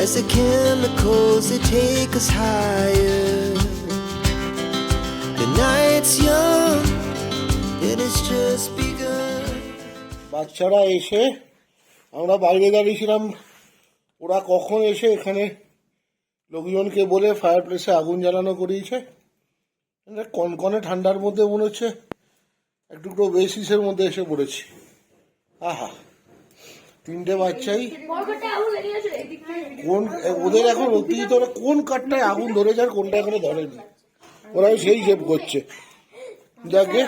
as the chemicals they take us higher. The night's young, it has just begun. বাচ্চারা এসে আমরা বাইরে দাঁড়িয়েছিলাম, ওরা কখন এসে এখানে লোকজনকে বলে ফায়ার প্লেসে আগুন জ্বালানো করিয়েছে। কনকনে ঠান্ডার মধ্যে মনে হচ্ছে একটু বেসিসের মধ্যে এসে পড়েছি। আহা, তিনটে বাচ্চাই কোন ওদের এখন অতিরিক্ত কোন কাঠটায় আগুন ধরেছে আর কোনটা এখনো ধরেনি, ওরা সেই হিসেব করছে। যাকে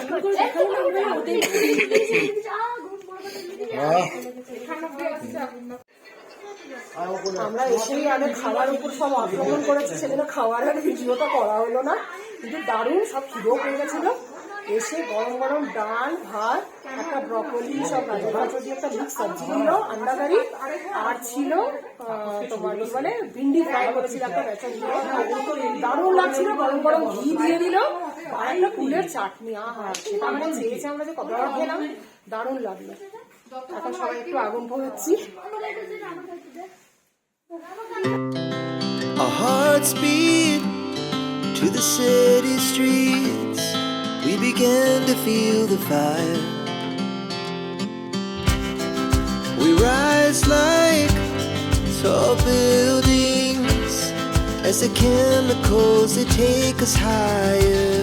আমরা এসেই আগে খাওয়ার উপর সব আক্রমণ করেছি, সেজন্য খাওয়ার আর ভিডিওটা করা হলো না, কিন্তু দারুণ সব খিদেও পেয়ে গেছিল। এসে গরম গরম ডাল ভাত, একটা ব্রকলি, সব গাজর গাজর দিয়ে একটা মিক্স সবজি ছিল, আন্ডা কারি, আর ছিল তোমার কি বলে ভিন্ডি ফ্রাই করেছিল একটা বেচন দিয়ে, দারুণ লাগছিল। গরম গরম ঘি দিয়ে দিল, আর একটা ফুলের চাটনি। আহা, সেটা আমরা চেয়েছি, আমরা যে কতবার খেলাম, দারুণ লাগলো। এখন সবাই একটু আগুন পোহাচ্ছি। Our hearts beat to the city streets. We began to feel the fire. We rise like tall buildings as the chemicals they take us higher.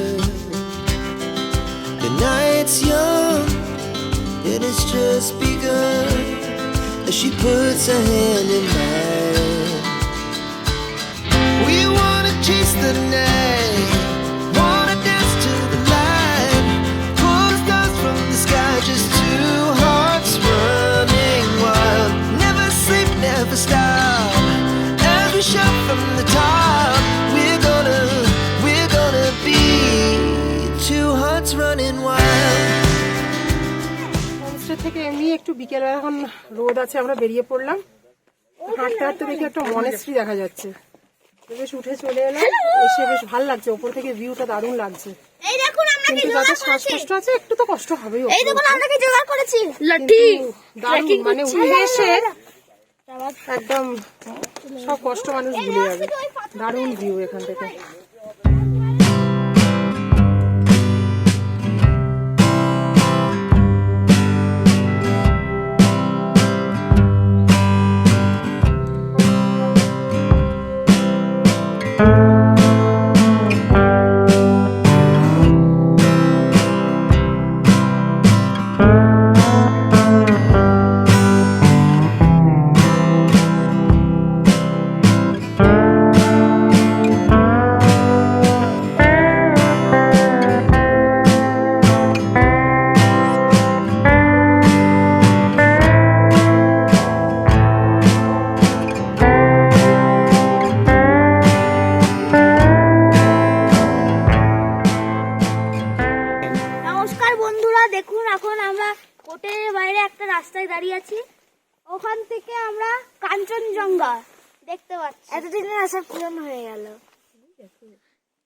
The night's young, it has just begun as she puts her hand in mine. We wanna chase the night, wanna dance to the light, pull the stars from the sky, just two hearts running wild. Never sleep, never stop, as we shout from the top. We're gonna be two hearts running wild. Homestay থেকে এমনি একটু বিকেলে এখন রোদ আছে, আমরা বেরিয়ে পড়লাম। হাঁটতে হাঁটতে দেখি একটা মনেস্ট্রি দেখা যাচ্ছে, বেশ উঠে চলে এলাম। এসে বেশ ভালো লাগছে, ওপর থেকে ভিউটা দারুণ লাগছে। কিন্তু যাদের শ্বাসকষ্ট আছে একটু তো কষ্ট হবেই। দারুণ, মানে উঠে এসে একদম সব কষ্ট মানুষ ভুলে যাবে। দারুণ ভিউ এখান থেকে। দেখুন, এখন আমরা হোটেলের বাইরে একটা রাস্তায় দাঁড়িয়ে আছি, ওখান থেকে আমরা কাঞ্চনজঙ্ঘা দেখতে পাচ্ছি। এতদিনের আশা পূরণ হয়ে গেল।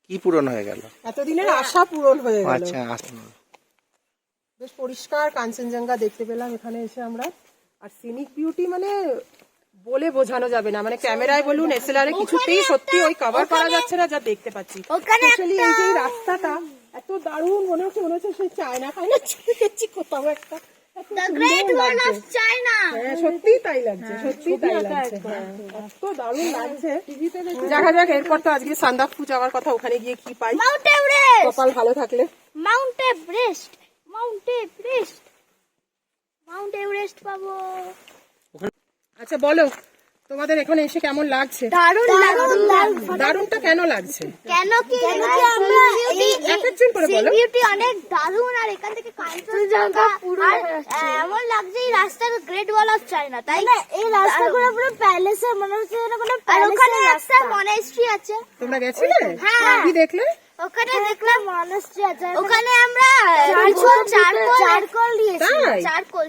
কি পূরণ হয়ে গেল? এতদিনের আশা পূরণ হয়ে গেল। আচ্ছা, বেশ পরিষ্কার কাঞ্চনজঙ্ঘা দেখতে পেলাম এখানে এসে আমরা। আর সিনিক বিউটি মানে বলে বোঝানো যাবে না, মানে ক্যামেরায় বলুন এসএলআর এ কিছুতেই সত্যি ওই কভার করা যাচ্ছে না যা দেখতে পাচ্ছি। স্পেশালি এই যে রাস্তাটা এত দারুণ, মনে হচ্ছে সেই চায়না খাচ্ছি কোথাও একটা। সত্যিই তাই লাগছে, সত্যিই তাই লাগছে, এত দারুণ লাগছে। দেখা যাক, এরপর তো আজকে সান্দাকফু যাওয়ার কথা, ওখানে গিয়ে কি পাই। কপাল ভালো থাকলে মাউন্ট এভারেস্ট পাবো। আচ্ছা বলো, তোমাদের এখানে এসে কেমন লাগছে? দারুণটা কেন লাগছে? কেন কি আমরা একজন করে বলো। বিউটি অনেক দারুণ, আর এখান থেকে কাঞ্চনজঙ্ঘা আর এমন লাগছে এই রাস্তার গ্রেট ওয়াল অফ চায়না, তাই না? এই রাস্তাগুলো পুরো প্যালেসে মনে হচ্ছে যেন কোনো প্যালেসের। ওখানে একটা মনেস্ট্রি আছে, তোমরা গেছিলে? কি দেখলে? ওখানে দেখলাম মনেস্ট্রি আছে, ওখানে আমরা চারকোল দিয়েছি।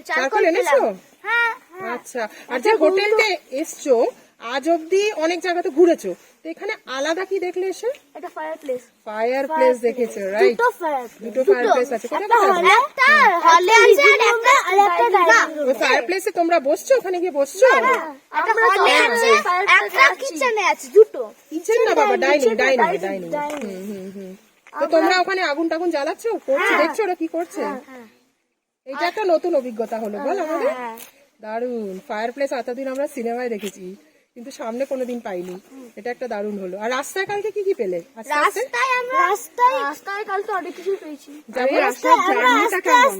চারকোল এনেছো? হ্যাঁ। আচ্ছা, আর যে হোটেলটা এসছো আজ অব্দি অনেক জায়গাতে ঘুরেছো, তো এখানে আলাদা কি দেখলে এসে? এটা ফায়ার প্লেস, ফায়ার প্লেস দেখেছো, রাইট? দুটো ফায়ার, দুটো ফায়ার প্লেস আছে, কোথায় একটা কোথায়? একটা হলে আছে আর একটা ডাইনিং রুম। ওই ফায়ার প্লেসে তোমরা বসছো, ওখানে গিয়ে বসছো? একটা হলে আছে, একটা কিচেনে আছে, দুটো কিচেন না বাবা, ডাইনিং ডাইনিং ডাইনিং। তো তোমরা ওখানে আগুন টাগুন জ্বালাচ্ছো, করছো, দেখছো ওরা কি করছে? এটা একটা নতুন অভিজ্ঞতা হলো বল আমাদের। দারুণ। ফায়ার প্লেস এতদিন আমরা সিনেমায় দেখেছি, কিন্তু সামনে কোনোদিন পাইনি। এটা একটা দারুণ হলো। আর রাস্তায় কালকে কি কি পেলে? রাস্তায় কালকে অনেক কিছু পেয়েছি। যেমন রাস্তার জার্নিটা কেমন?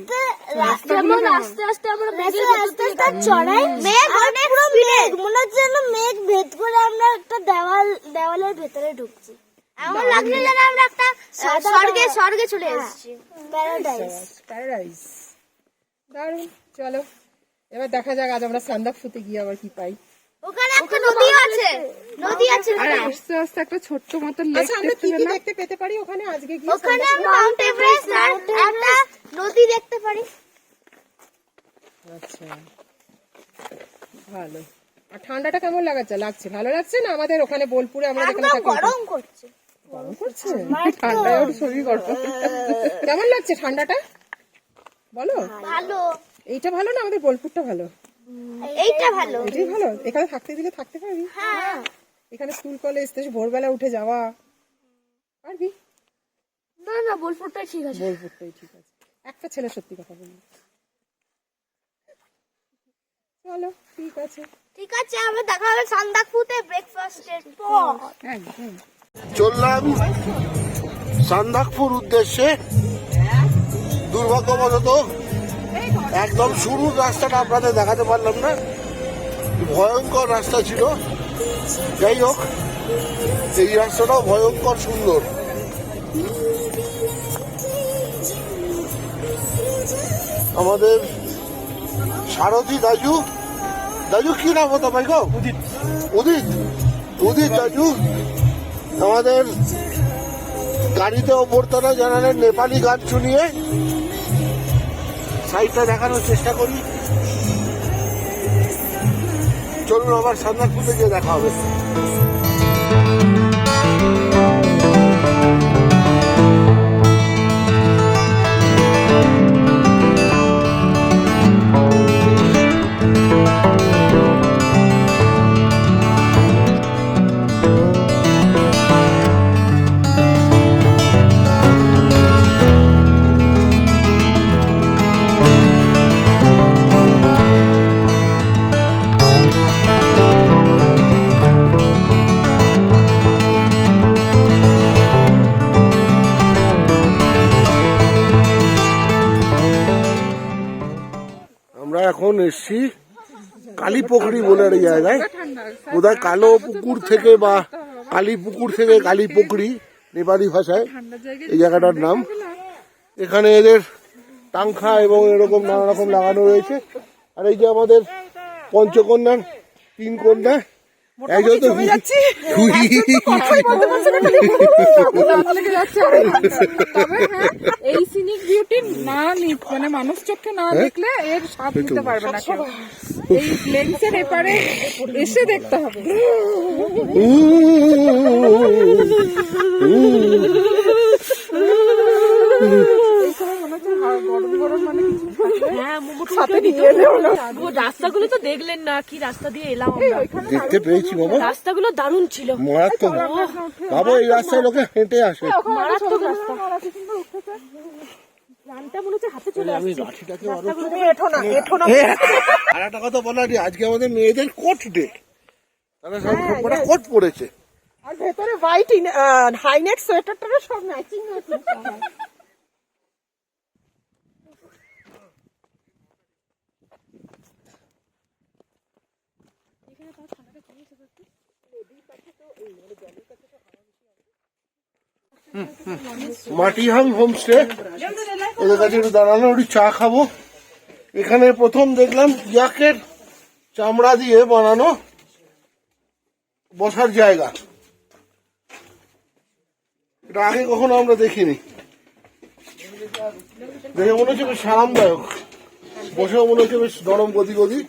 যেমন আস্তে আস্তে আমরা আস্তে আস্তে চড়াই, মেঘ অনেক মেঘ, মনে হচ্ছে যেন মেঘ ভেদ করে আমরা একটা দেওয়ালের ভেতরে ঢুকছি। এমন লাগছে যেন আমরা একটা স্বর্গে চলে এসেছি, প্যারাডাইস। প্যারাডাইস। দারুণ। চলো এবার দেখা যাক আজ আমরা সান্দাকফুতে গিয়ে আবার কি পাই। ওখানে একটা নদী আছে, আর আস্তে আস্তে একটা ছোট্ট মতন লেক আচ্ছা, আমরা কি কি দেখতে পেতে পারি ওখানে আজকে গিয়ে? ওখানে মাউন্ট এভারেস্ট আর একটা নদী দেখতে পারি। আচ্ছা, ভালো। আর ঠান্ডাটা কেমন লাগছে? ভালো লাগছে না? আমাদের ওখানে বোলপুরে আমরা যেখানে থাকি গরম করছে, গরম করছে? ঠান্ডায় ওর শরীর গরম। কেমন লাগছে ঠান্ডাটা বলো? ভালো। এইটা ভালো না আমাদের বোলপুরটা ভালো? এইটা ভালো। এটাই ভালো। এখানে থাকতে দিলে থাকতে পারবি? হ্যাঁ। এখানে স্কুল কলেজ ভোরবেলা উঠে যাওয়া পারবি? না বোলপুরটাই ঠিক আছে। বোলপুরটাই ঠিক আছে। একটা ছেলে সত্যি কথা বলি। চলো ঠিক আছে, আমরা দেখা হবে সান্দাকফুতে ব্রেকফাস্টের পর। একদম। চললাম সান্দাকফুর উদ্দেশ্যে। দুর্ভাগ্যবশত একদম শুরুর রাস্তাটা আপনাদের দেখাতে পারলাম না, ভয়ঙ্কর রাস্তা ছিল। যাই হোক, এই রাস্তাটাও ভয়ঙ্কর সুন্দর। আমাদের সারথী দাজু কি নাম হতো ভাই গো? উদিত দাজু আমাদের গাড়িতে অভ্যর্থনা জানালেন নেপালি গান শুনিয়ে। সাইডটা দেখানোর চেষ্টা করি। চলুন আবার সান্দাকফুতে গিয়ে দেখা হবে। আমরা এখন এসছি কালীপুকুরি বলে একটা জায়গায়, বোধহয় কালো পুকুর থেকে বা কালীপুকুর থেকে কালীপুকুরি নেপালি ভাষায় এই জায়গাটার নাম। এখানে এদের টাংখা এবং এরকম নানা রকম লাগানো রয়েছে। আর এই যে আমাদের পঞ্চকন্যার 3 কন্যা, একজন তো এই সিনিক বিউটি না মানে মানুষ চোখে না দেখলে এর স্বাদ নিতে পারবে না কেউ। এই লেন্সের এপারে এসে দেখতে হবে। রাস্তাগুলো তো দেখলেন না, কি রাস্তা দিয়ে এলাম আমরা। দেখতে পেয়েছি বাবা, রাস্তাগুলো দারুণ ছিল, মারাত্মক। বাবা এই রাস্তায় লোকে হেঁটে আসে। মারাত্মক রাস্তা। আর একটা কথা বলা, আজকে আমাদের মেয়েদের কোট ডে, তারা সব কোট পরেছে। আর ভেতরে হোয়াইট হাইনেক সোয়েটারটা সব ম্যাচিং হয়েছে। মাটিহাং হোমস্টে, ওদের কাছে একটু দাঁড়ানো, একটু চা খাবো। এখানে প্রথম দেখলাম ইয়াকের চামড়া দিয়ে বানানো বসার জায়গা। এটা আগে কখনো আমরা দেখিনি, দেখে মনে হচ্ছে বেশ আরামদায়ক, বসেও মনে হচ্ছে বেশ নরম গদি।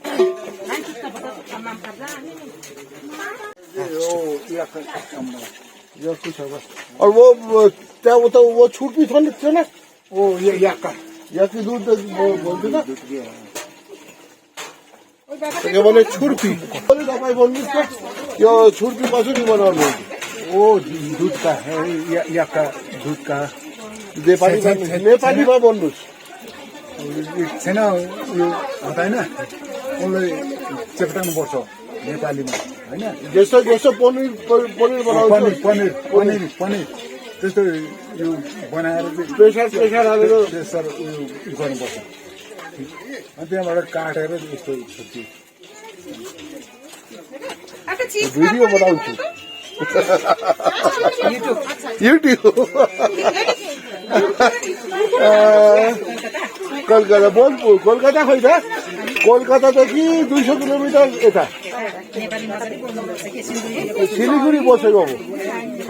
और वो क्या होता है वो छूट भी था लिखते ना वो या की दूध बोलते ना তাকে বলে ছুরপি বলে দাবাই বন্ধুত্ব কেউ ছুরপি পাশে বানানো वो दूध का है या का दूध का नेपाली বা বন্ধু छैन यो हुँदैन उसले चेप्टाउनु पर्छ नेपालीमा होइन जस्तो जस्तो पनिर पनिर बनाउँछ पनिर पनिर पनिर पनिर त्यस्तो यो बनाएर प्रेसर प्रेसर हालेर प्रेसर उयो गर्नुपर्छ अनि त्यहाँबाट काटेर यस्तो सब्जी भिडियो बनाउँछु युट्युब कलकत्ता बोलपुर कलकत्ता खोइ त कलकत्तादेखि 200 किलोमिटर यता सिलिगुडी बसेको अब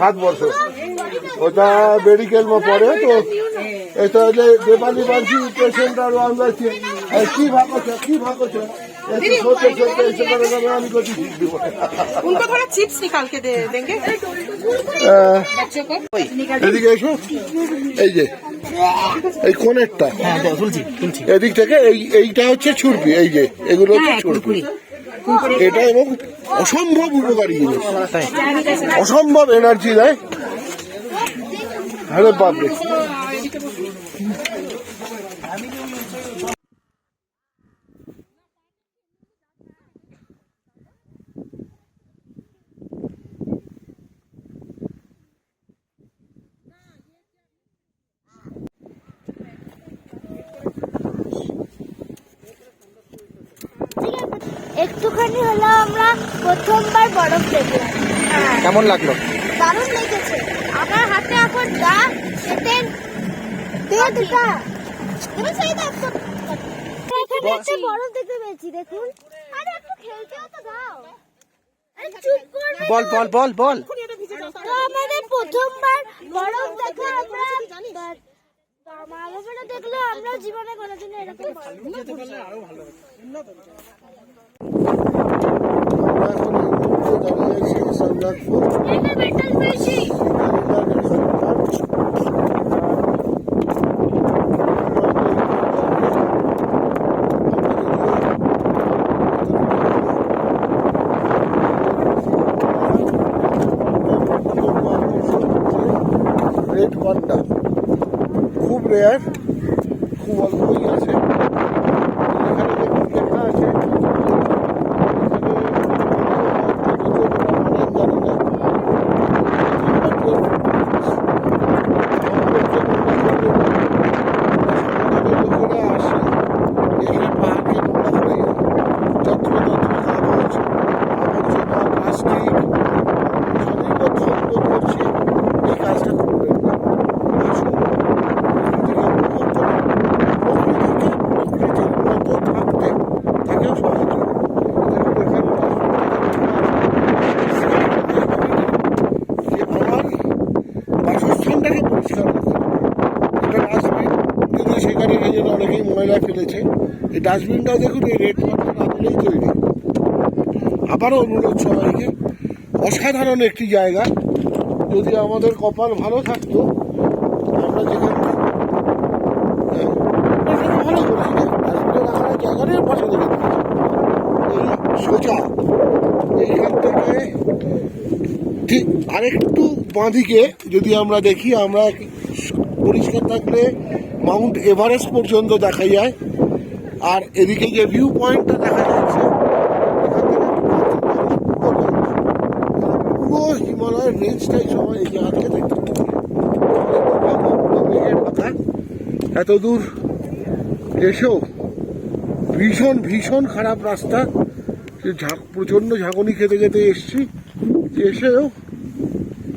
7 वर्ष उता मेडिकलमा पढ्यो त यता अहिले नेपाली मान्छे पेसेन्टहरू आउँदा थियो के भएको छ सोचे सोचे यसो गरेर अलिकति सिक्नु उनको थोड़ा चिप्स निकाल के दे देंगे এদিকে এসো এই যে এই কোনেরটা এদিক থেকে এইটা হচ্ছে ছুরপি এই যে এগুলো হচ্ছে ছুরপি এটা এবং অসম্ভব উপকারী জিনিস অসম্ভব এনার্জি দেয় আরে বাপরে একটুখানি হলো আমরা প্রথমবার বরফ দেখলাম। কেমন লাগলো? দারুণ লেগেছে। আমার হাতে এখন দাগ সেটেন দেটা তুমি সেই দেখো এখানে একটা বরফ দেখতে পেয়েছি দেখুন। আরে একটু খেলতেও তো দাও। আরে চুপ করবে। বল বল বল বল। তো আমাদের প্রথমবার বরফ দেখা আমরা মামাবাড়ি দেখলে আমরা জীবনে কোনোদিন এরকম আরো ভালো এখন দাঁড়িয়ে আছি সামলাকপুর এটা মেটাল পেয়েছি রেড পান্ডা খুব রেয়ার খুব অল্পই আছে এখানে যে লেখা আছে বাসস্থানটাকে পরিষ্কার রাখা এটা ডাস্টবিন যদি সেখানে যেন অনেকেই ময়লা ফেলেছে এই ডাস্টবিনটাও দেখুন এই রেড পান্ডার আদলেই তৈরি আবারও অনুরোধ সবাইকে অসাধারণ একটি জায়গা যদি আমাদের কপাল ভালো থাকতো আমরা যেখানে ভালো করেছি ডাস্টবিনে রাখার জায়গাটার পাশে দেখে এই সোজা এইখান থেকে ঠিক আরেকটু বাঁদিকে যদি আমরা দেখি আমরা পরিষ্কার থাকলে মাউন্ট এভারেস্ট পর্যন্ত দেখা যায় আর এদিকে যে ভিউ পয়েন্টটা দেখা যাচ্ছে পুরো হিমালয়ের রেঞ্জটাই সবাই এই জায়গা থেকে দেখতে পাবে এত দূর এসেও ভীষণ ভীষণ খারাপ রাস্তা প্রচণ্ড ঝাঁকুনি খেতে খেতে এসছি এসেও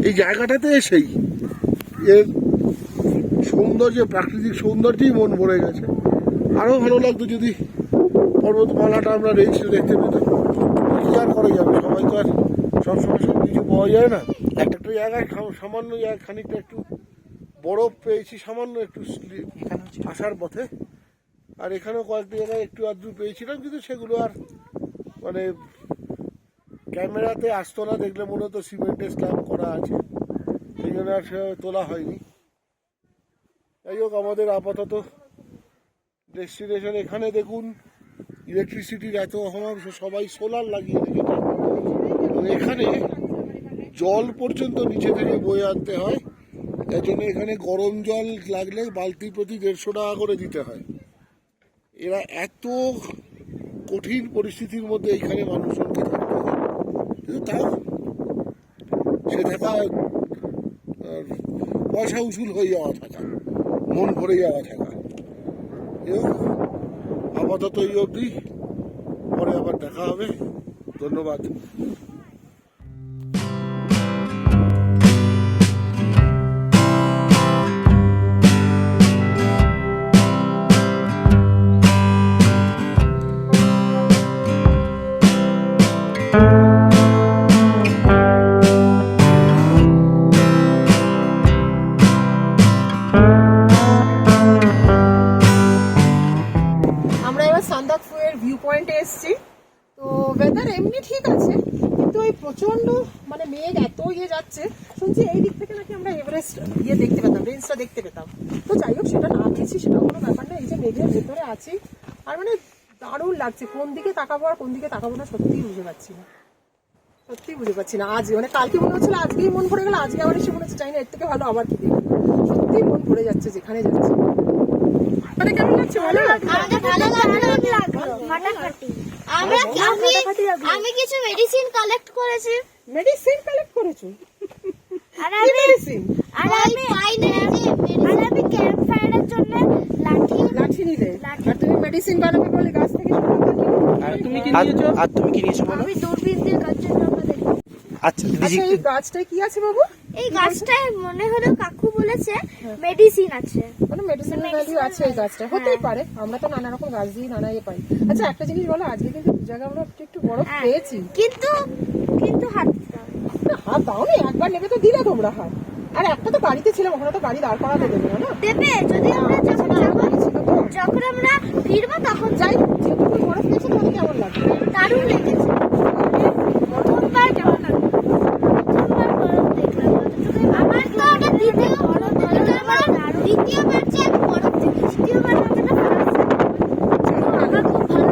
এই জায়গাটাতে এসেই এর সৌন্দর্য প্রাকৃতিক সৌন্দর্যেই মন ভরে গেছে আরও ভালো লাগতো যদি পর্বতমালাটা আমরা রেঞ্জটা দেখতে পেতাম কি আর করা যাবে সবাই তো আর সবসময় সব কিছু পাওয়া যায় না একটা একটা জায়গায় সামান্য খানিকটা একটু বরফ পেয়েছি সামান্য একটু আসার পথে আর এখানেও কয়েকটি জায়গায় একটু আধটু পেয়েছিলাম কিন্তু সেগুলো আর মানে ক্যামেরাতে আসতো না, দেখলে মূলত সিমেন্টের স্ল্যাব করা আছে, সেই জন্য আর সেভাবে তোলা হয়নি। যাই হোক, আমাদের আপাতত ডেস্টিনেশন এখানে। দেখুন ইলেকট্রিসিটির এত অভাব, সবাই সোলার লাগিয়ে রেখেছে এবং এখানে জল পর্যন্ত নিচে থেকে বয়ে আনতে হয়। তার জন্য এখানে গরম জল লাগলে বালতি প্রতি 150 টাকা করে দিতে হয়। এরা এত কঠিন পরিস্থিতির মধ্যে এইখানে মানুষজনকে থাকতে হয়, কিন্তু তাও সে থাকা পয়সা উসুল হয়ে যাওয়া থাকা, মন ভরে যাওয়া থাকা। আপাতত এই অবধি, পরে আবার দেখা হবে। ধন্যবাদ। আমরা এবার সান্দাকফুয়ের ভিউ পয়েন্টে এসেছি। তো ওয়েদার এমনি ঠিক আছে, কিন্তু এই প্রচন্ড মানে মেঘ এত যাচ্ছে। শুনছি এই দিক থেকে নাকি আমরা এভারেস্ট দেখতে পেতাম, রেঞ্জটা দেখতে পেতাম। তো যাই হোক, সেটা না পেয়েছি, সেটা কোনো ব্যাপার না। এই যে মেঘের ভেতরে আছি, আর মানে দারুণ লাগছে। কোন দিকে তাকাবো আর কোন দিকে তাকাবো না সত্যিই বুঝে পাচ্ছি না, সত্যিই বুঝে পাচ্ছি না। আজ মানে কালকে মনে হচ্ছিল আজকেই মন ভরে গেল, আজকে আবার এসে মনে হচ্ছে চাই না এর থেকে ভালো আবার কি দেখবো। সত্যিই মন ভরে যাচ্ছে যেখানে যাচ্ছে। মানে কেমন লাগছে ভালো লাগছে? আমাদের ভালো লাগলো ফাটাফাটি। আমি কিছু মেডিসিন কালেক্ট করেছি। মেডিসিন কালেক্ট করেছো? আর কি মেডিসিন? আমি ক্যাম্প ফায়ারের জন্য লাঠি নিলে। আর তুমি মেডিসিন বানাবে বলে গাছ থেকে আর তুমি কি নিয়েছো বলো? আমি দূরবীন দিয়ে গাছের নামটা দেখি। আচ্ছা দিদি, এই গাছটায় কি আছে বাবু? এই গাছটায় মনে হলো কাকু বলেছে মেডিসিন আছে। মানে মেডিসিনাল ভ্যালু আছে এই গাছটা, হতেই পারে। আমরা তো নানা রকম গাছ দিয়ে নানা পাই। আচ্ছা একটা জিনিস বলো, আজকে কিন্তু জায়গা আমরা একটু বরফ পেয়েছি, কিন্তু হাত দিতে হবে। হাত দাওনি, একবার নেবে তো দিলে তোমরা হাত। আর একটা তো গাড়িতে ছিলাম, ওখানে তো গাড়ি দাঁড় করাতে দেবে না। দেবে যদি আমরা যখন আমরা ফিরবো তখন যাই যেটুকু বরফ পেয়েছে তোমাদের কেমন লাগবে? দারুণ লেগেছে। প্রথমবার কেমন লাগলো? প্রথমবার বরফ দেখলাম। আমার তো ওটা দ্বিতীয়বার যে আমি বরফ দেখি, দ্বিতীয়বার আমাকে না আমার খুব ভালো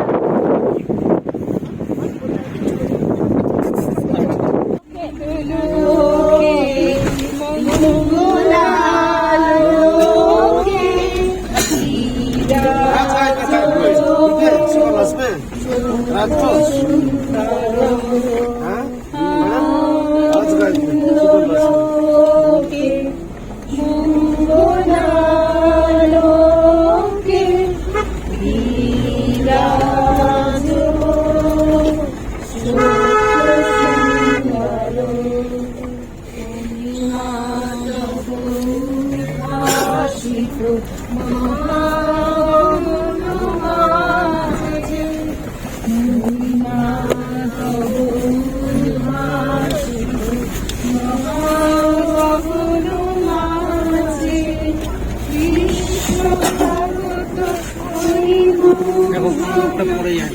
দেখো পড়ে যায়।